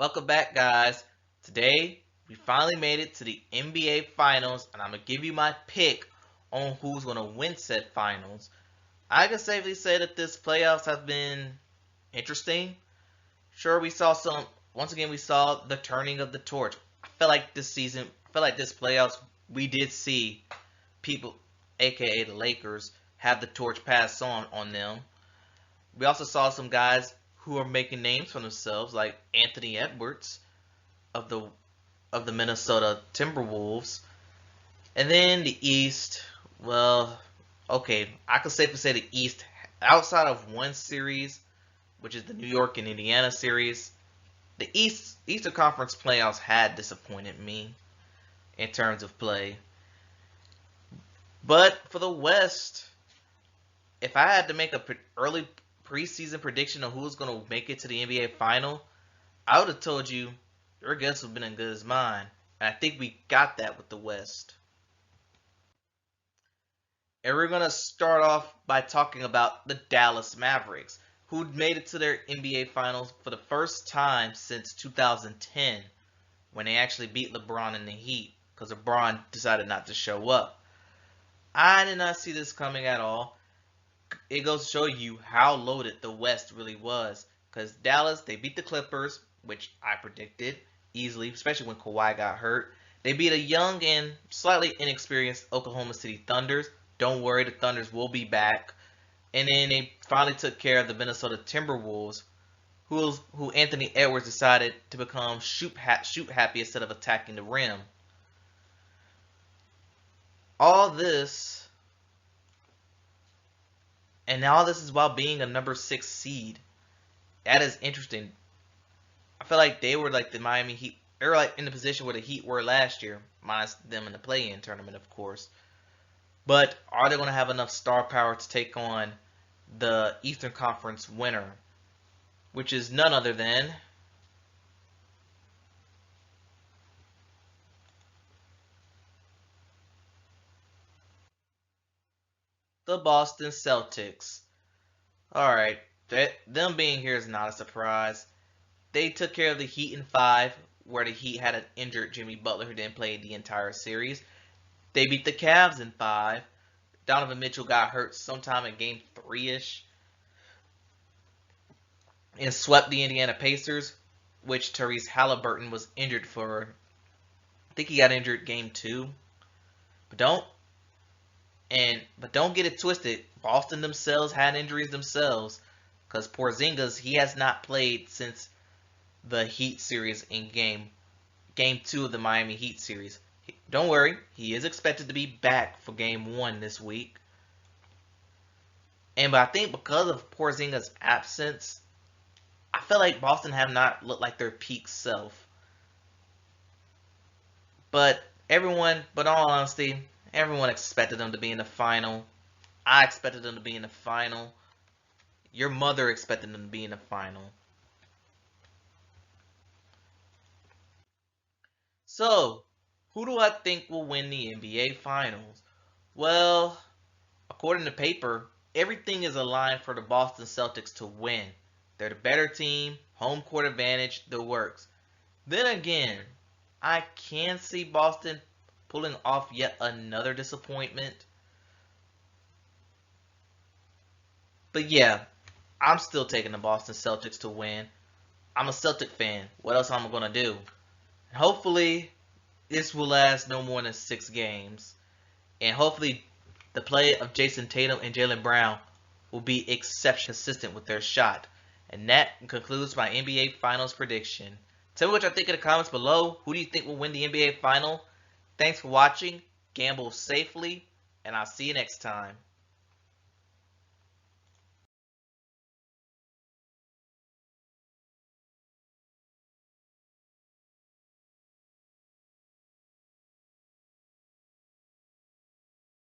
Welcome back, guys. Today, we finally made it to the NBA Finals, and I'm going to give you my pick on who's going to win said finals. I can safely say that this playoffs have been interesting. Sure, once again, we saw the turning of the torch. I feel like this playoffs, we did see people, aka the Lakers, have the torch passed on them. We also saw some guys who are making names for themselves, like Anthony Edwards of the Minnesota Timberwolves. And then the East, well, okay, I could safely say the East, outside of one series, which is the New York and Indiana series, the Eastern Conference playoffs had disappointed me in terms of play. But for the West, if I had to make a early preseason prediction of who's going to make it to the NBA final, I would have told you your guess would have been as good as mine. And I think we got that with the West. And we're going to start off by talking about the Dallas Mavericks, who made it to their NBA finals for the first time since 2010, when they actually beat LeBron in the Heat, because LeBron decided not to show up. I did not see this coming at all. It goes to show you how loaded the West really was. Because Dallas, they beat the Clippers, which I predicted easily, especially when Kawhi got hurt. They beat a young and slightly inexperienced Oklahoma City Thunders. Don't worry, the Thunders will be back. And then they finally took care of the Minnesota Timberwolves, who Anthony Edwards decided to become shoot happy instead of attacking the rim. All this, and all this is while being a number 6 seed. That is interesting. I feel like they were like the Miami Heat. They were like in the position where the Heat were last year, minus them in the play-in tournament, of course. But are they going to have enough star power to take on the Eastern Conference winner, which is none other than the Boston Celtics? All right, them being here is not a surprise. They took care of the Heat in 5, where the Heat had an injured Jimmy Butler who didn't play the entire series. They beat the Cavs in 5. Donovan Mitchell got hurt sometime in game 3-ish. And swept the Indiana Pacers, which Tyrese Halliburton was injured for. I think he got injured game 2. But don't get it twisted. Boston themselves had injuries themselves, because Porzingis, he has not played since the Heat series in game 2 of the Miami Heat series. Don't worry, he is expected to be back for game 1 this week. But I think because of Porzingis' absence, I feel like Boston have not looked like their peak self. But in all honesty, everyone expected them to be in the final. I expected them to be in the final. Your mother expected them to be in the final. So, who do I think will win the NBA Finals? Well, according to paper, everything is aligned for the Boston Celtics to win. They're the better team, home court advantage, the works. Then again, I can see Boston pulling off yet another disappointment. But yeah, I'm still taking the Boston Celtics to win. I'm a Celtic fan. What else am I going to do? Hopefully, this will last no more than 6 games. And hopefully, the play of Jason Tatum and Jaylen Brown will be exceptionally consistent with their shot. And that concludes my NBA Finals prediction. Tell me what you think in the comments below. Who do you think will win the NBA Final? Thanks for watching. Gamble safely. And I'll see you next time.